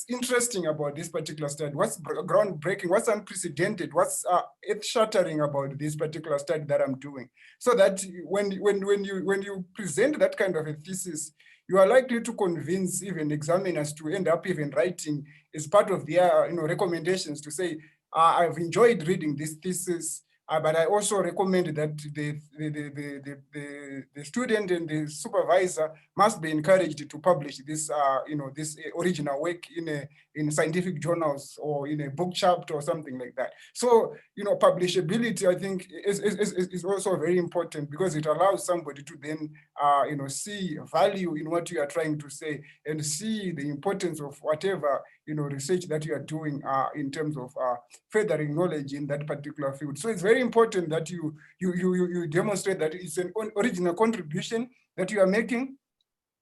interesting about this particular study, what's groundbreaking, what's unprecedented, what's earth-shattering about this particular study that I'm doing, so that when you present that kind of a thesis, you are likely to convince even examiners to end up even writing as part of their recommendations to say, I've enjoyed reading this thesis, but I also recommend that the student and the supervisor must be encouraged to publish this, this original work in scientific journals or in a book chapter or something like that. So, publishability, I think, is also very important because it allows somebody to then, see value in what you are trying to say and see the importance of whatever research that you are doing in terms of furthering knowledge in that particular field. So it's very important that you demonstrate that it's an original contribution that you are making,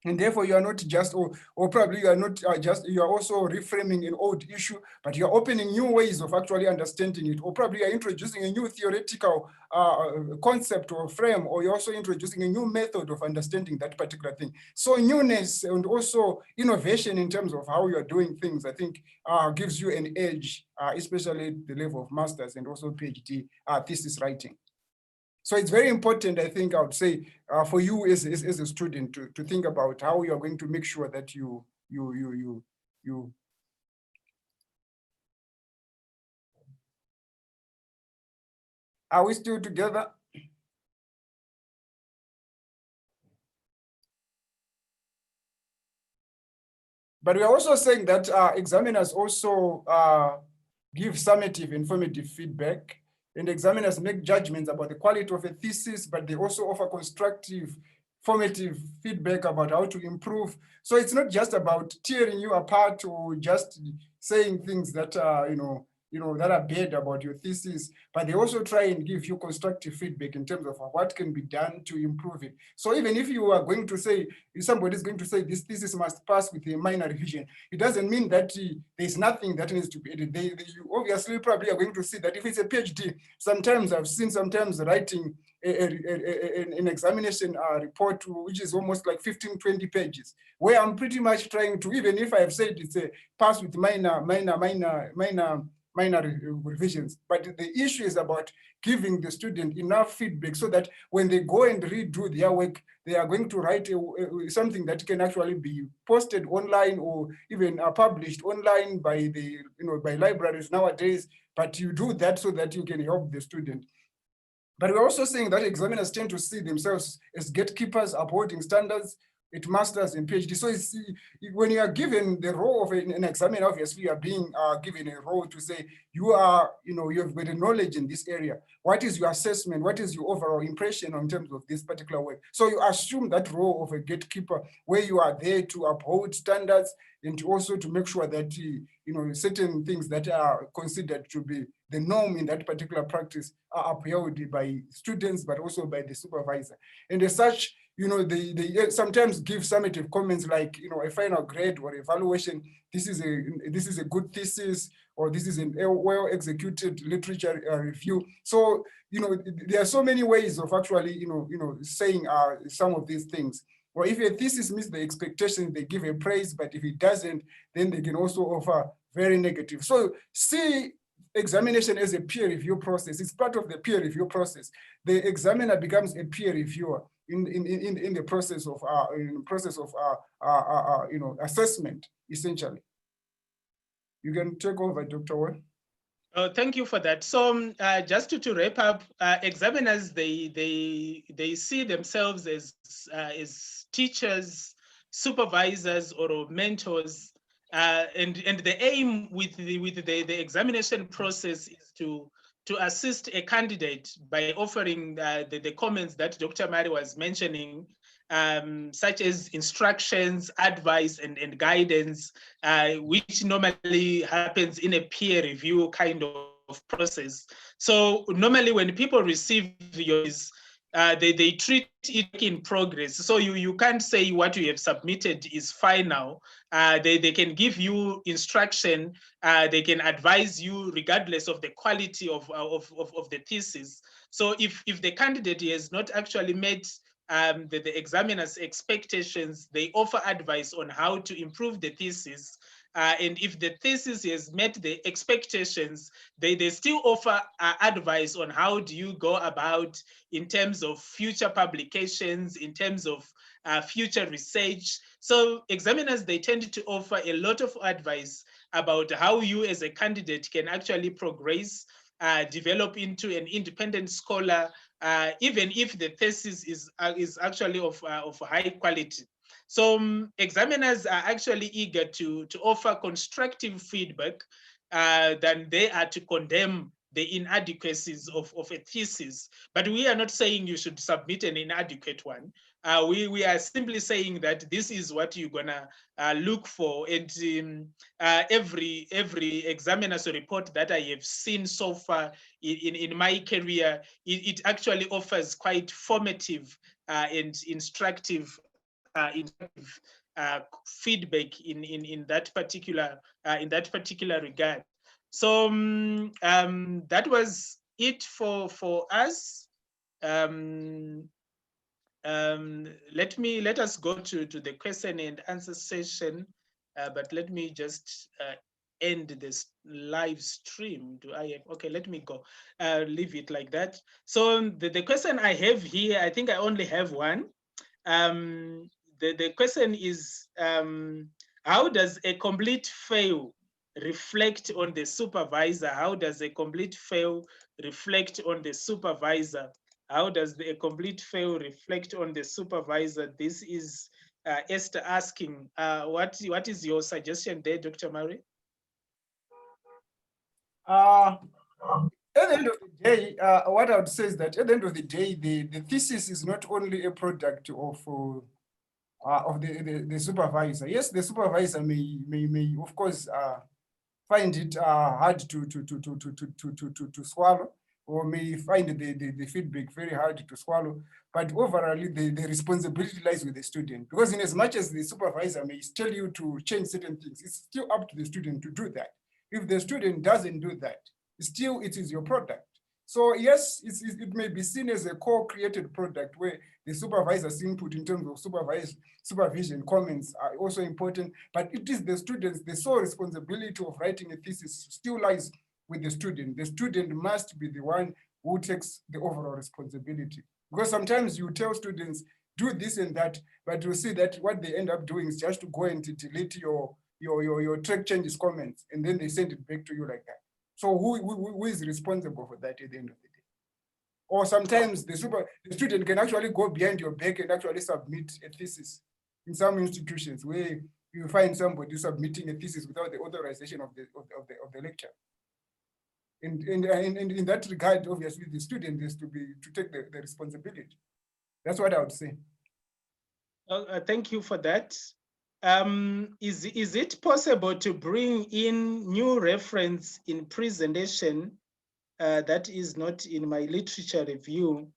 and therefore you are not just, or probably you are not just, you are also reframing an old issue, but you are opening new ways of actually understanding it, or probably you are introducing a new theoretical concept or frame, or you're also introducing a new method of understanding that particular thing. So newness and also innovation in terms of how you are doing things, I think gives you an edge, especially at the level of master's and also PhD thesis writing. So it's very important, I think, I would say, for you as a student to think about how you are going to make sure that you. Are we still together? But we are also saying that examiners also give summative, informative feedback. And examiners make judgments about the quality of a thesis, but they also offer constructive, formative feedback about how to improve. So it's not just about tearing you apart or just saying things that that are bad about your thesis, but they also try and give you constructive feedback in terms of what can be done to improve it. So even if you are going to say, if somebody is going to say this thesis must pass with a minor revision, it doesn't mean that there's nothing that needs to be added. You obviously probably are going to see that if it's a PhD, sometimes I've seen writing an examination report which is almost like 15, 20 pages, where I'm pretty much trying to, even if I've said it's a pass with minor revisions, but the issue is about giving the student enough feedback so that when they go and redo their work, they are going to write something that can actually be posted online or even published online by by libraries nowadays. But you do that so that you can help the student. But we're also saying that examiners tend to see themselves as gatekeepers upholding standards, at master's and PhD. So it's, when you are given the role of an examiner, obviously you are being given a role to say, you are, you have got a knowledge in this area. What is your assessment? What is your overall impression in terms of this particular work? So you assume that role of a gatekeeper, where you are there to uphold standards and to also to make sure that, certain things that are considered to be the norm in that particular practice are upheld by students, but also by the supervisor. And as such, they sometimes give summative comments like, a final grade or evaluation. This is a good thesis, or this is a well-executed literature review. So, there are so many ways of actually, saying some of these things. Or if a thesis meets the expectation, they give a praise, but if it doesn't, then they can also offer very negative. So see examination as a peer review process. It's part of the peer review process. The examiner becomes a peer reviewer in the process of assessment, essentially. You can take over, Dr. Ward. Thank you for that. So just to wrap up, examiners, they see themselves as teachers, supervisors, or mentors, and the aim with the examination process is to assist a candidate by offering the comments that Dr. Mari was mentioning, such as instructions, advice, and guidance, which normally happens in a peer review kind of process. So normally when people receive yours, they treat it in progress. So you can't say what you have submitted is final. They can give you instruction. They can advise you regardless of the quality of the thesis. So if the candidate has not actually met the examiner's expectations, they offer advice on how to improve the thesis. And if the thesis has met the expectations, they still offer advice on how do you go about in terms of future publications, in terms of future research. So examiners, they tend to offer a lot of advice about how you as a candidate can actually progress, develop into an independent scholar, even if the thesis is actually of high quality. So examiners are actually eager to offer constructive feedback than they are to condemn the inadequacies of a thesis. But we are not saying you should submit an inadequate one. We are simply saying that this is what you're gonna look for. And every examiner's report that I have seen so far in my career, it actually offers quite formative and instructive feedback in that particular regard. So that was it for us. Let us go to the question and answer session, but let me just end this live stream. Do I have, okay, let me go, leave it like that. So the question I have here, I think I only have one. The question is, how does a complete fail reflect on the supervisor? How does a complete fail reflect on the supervisor? How does a complete fail reflect on the supervisor? This is Esther asking. What is your suggestion there, Dr. Murray? At the end of the day, what I would say is that at the end of the day, the thesis is not only a product of the supervisor. Yes, the supervisor may of course find it hard to swallow, or may find the feedback very hard to swallow. But overall, the responsibility lies with the student, because in as much as the supervisor may tell you to change certain things, it's still up to the student to do that. If the student doesn't do that, still it is your product. So yes, it may be seen as a co-created product where the supervisor's input in terms of supervision comments are also important, but it is the students, the sole responsibility of writing a thesis still lies with the student. The student must be the one who takes the overall responsibility. Because sometimes you tell students, do this and that, but you see that what they end up doing is just to go and to delete your track changes comments, and then they send it back to you like that. So who is responsible for that at the end of the day? Or sometimes the student can actually go behind your back and actually submit a thesis in some institutions where you find somebody submitting a thesis without the authorization of the lecturer. And in that regard, obviously, the student is to take the responsibility. That's what I would say. Thank you for that. Is it possible to bring in new reference in presentation that is not in my literature review?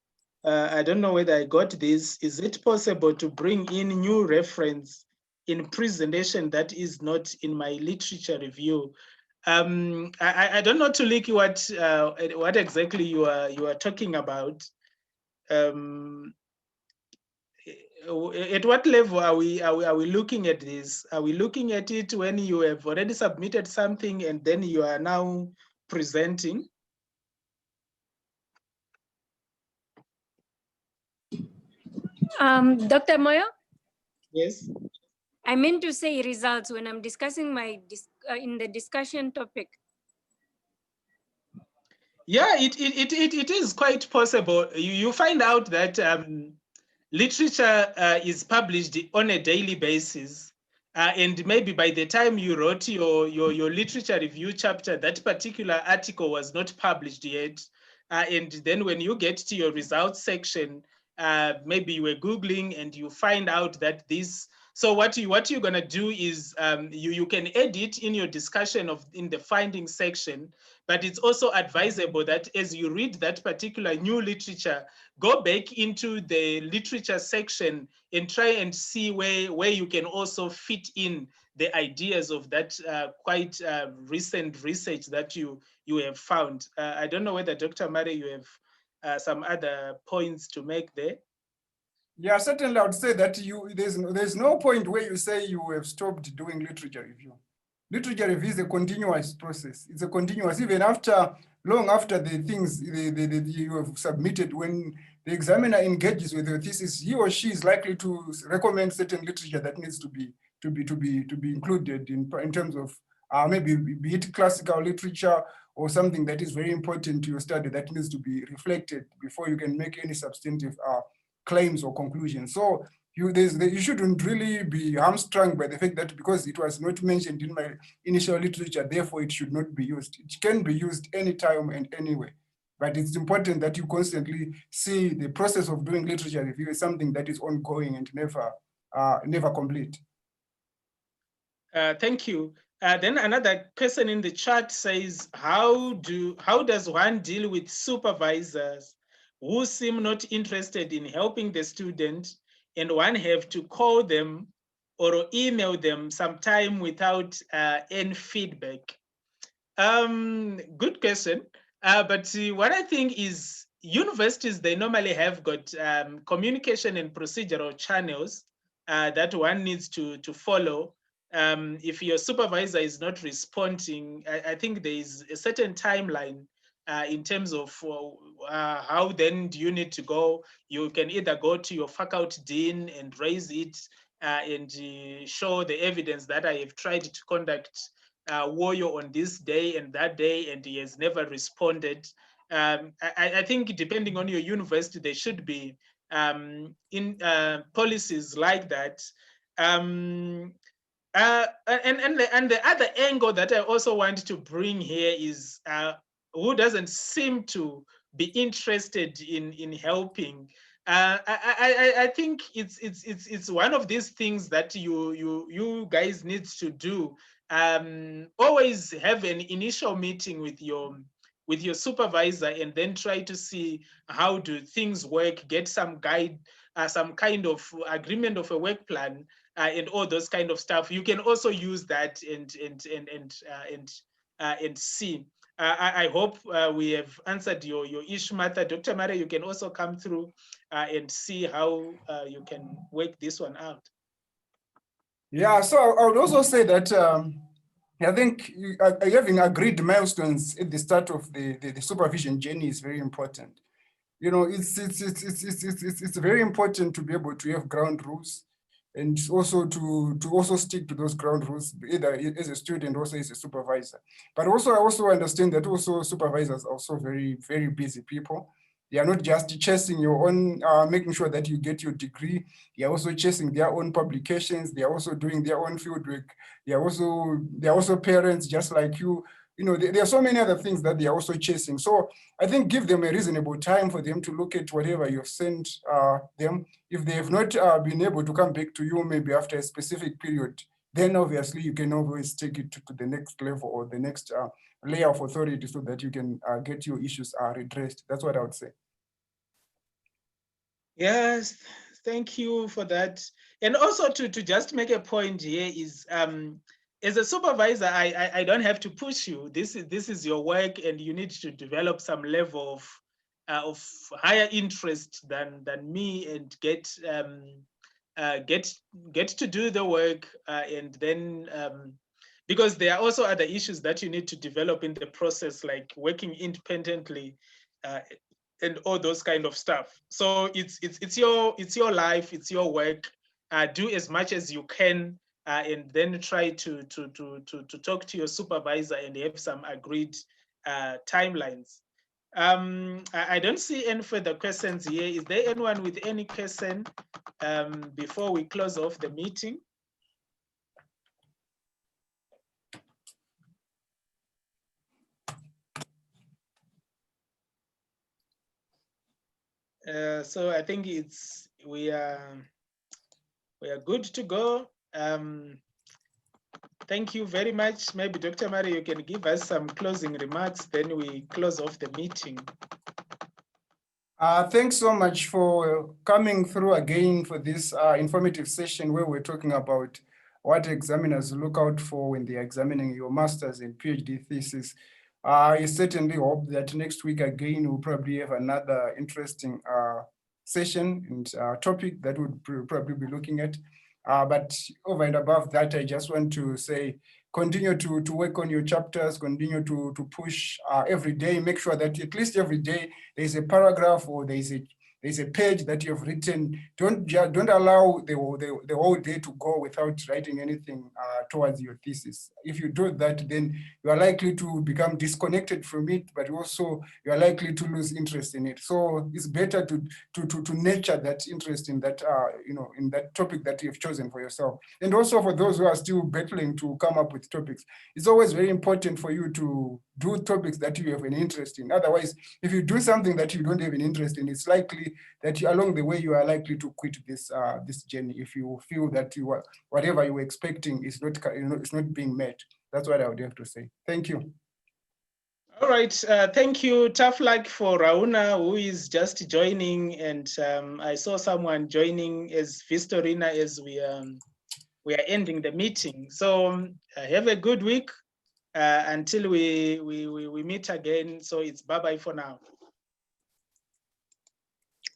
I don't know whether I got this. Is it possible to bring in new reference in presentation that is not in my literature review? I don't know, Tuliki, what exactly you are talking about. At what level are we looking at this? Are we looking at it when you have already submitted something and then you are now presenting? Dr. Moyo? Yes. I meant to say results when I'm discussing in the discussion topic. Yeah, it is quite possible. You find out that literature is published on a daily basis. And maybe by the time you wrote your literature review chapter, that particular article was not published yet. And then when you get to your results section, maybe you were Googling and you find out that this. So what you're gonna do is you can edit in your discussion in the findings section, but it's also advisable that as you read that particular new literature, go back into the literature section and try and see where you can also fit in the ideas of that quite recent research that you have found. I don't know whether Dr. Murray, you have some other points to make there. Yeah, certainly I would say that there's no point where you say you have stopped doing literature review. Literature review is a continuous process. It's a continuous, even long after the things that you have submitted. When the examiner engages with your thesis, he or she is likely to recommend certain literature that needs to be included in terms of maybe be it classical literature or something that is very important to your study that needs to be reflected before you can make any substantive claims or conclusions. So you shouldn't really be hamstrung by the fact that because it was not mentioned in my initial literature, therefore it should not be used. It can be used anytime and anyway. But it's important that you constantly see the process of doing literature review as something that is ongoing and never complete. Thank you. Then another question in the chat says, how does one deal with supervisors who seem not interested in helping the student and one have to call them or email them sometime without any feedback? Good question. But what I think is universities, they normally have got communication and procedural channels that one needs to follow. If your supervisor is not responding, I think there is a certain timeline in terms of how then do you need to go. You can either go to your faculty dean and raise it and show the evidence that I have tried to conduct Woyo on this day and that day, and he has never responded. I think depending on your university, there should be policies like that. And the other angle that I also want to bring here is who doesn't seem to be interested in helping. I think it's one of these things that you guys need to do. Always have an initial meeting with your supervisor and then try to see how do things work, get some guide, some kind of agreement of a work plan, and all those kind of stuff. You can also use that and see. I hope we have answered your issue, Martha. Dr. Murray, you can also come through and see how you can work this one out. Yeah, so I would also say that I think having agreed milestones at the start of the supervision journey is very important. You know, it's very important to be able to have ground rules and also to also stick to those ground rules, either as a student, also as a supervisor. But also, I also understand that also supervisors are also very, very busy people. They are not just chasing your own, making sure that you get your degree. They are also chasing their own publications. They are also doing their own fieldwork. They are also parents just like you. You know, there are so many other things that they are also chasing. So I think give them a reasonable time for them to look at whatever you've sent them. If they have not been able to come back to you, maybe after a specific period, then obviously you can always take it to the next level or the next layer of authority so that you can get your issues redressed. That's what I would say. Yes, thank you for that. And also to just make a point here is, as a supervisor, I don't have to push you. This is your work, and you need to develop some level of higher interest than me, and get to do the work, and then because there are also other issues that you need to develop in the process, like working independently. And all those kind of stuff. So it's your life, it's your work. Do as much as you can, and then try to talk to your supervisor and have some agreed timelines. I don't see any further questions here. Is there anyone with any question before we close off the meeting? So I think we are good to go. Thank you very much. Maybe Dr. Mari, you can give us some closing remarks, then we close off the meeting. Thanks so much for coming through again for this informative session where we're talking about what examiners look out for when they're examining your master's and PhD thesis. I certainly hope that next week again, we'll probably have another interesting session and topic that we'll probably be looking at. But over and above that, I just want to say, continue to work on your chapters, continue to push every day, make sure that at least every day there's a paragraph or there's a page that you've written. Don't allow the whole day to go without writing anything towards your thesis. If you do that, then you are likely to become disconnected from it, but also you are likely to lose interest in it. So it's better to nurture that interest in that in that topic that you've chosen for yourself. And also for those who are still battling to come up with topics, it's always very important for you to do topics that you have an interest in. Otherwise, if you do something that you don't have an interest in, it's likely that along the way you are likely to quit this journey if you feel that whatever you were expecting is not it's not being met. That's what I would have to say. Thank you. All right, thank you, tough luck for Rauna, who is just joining, and I saw someone joining as Vistorina as we are ending the meeting. So have a good week until we meet again. So it's bye-bye for now.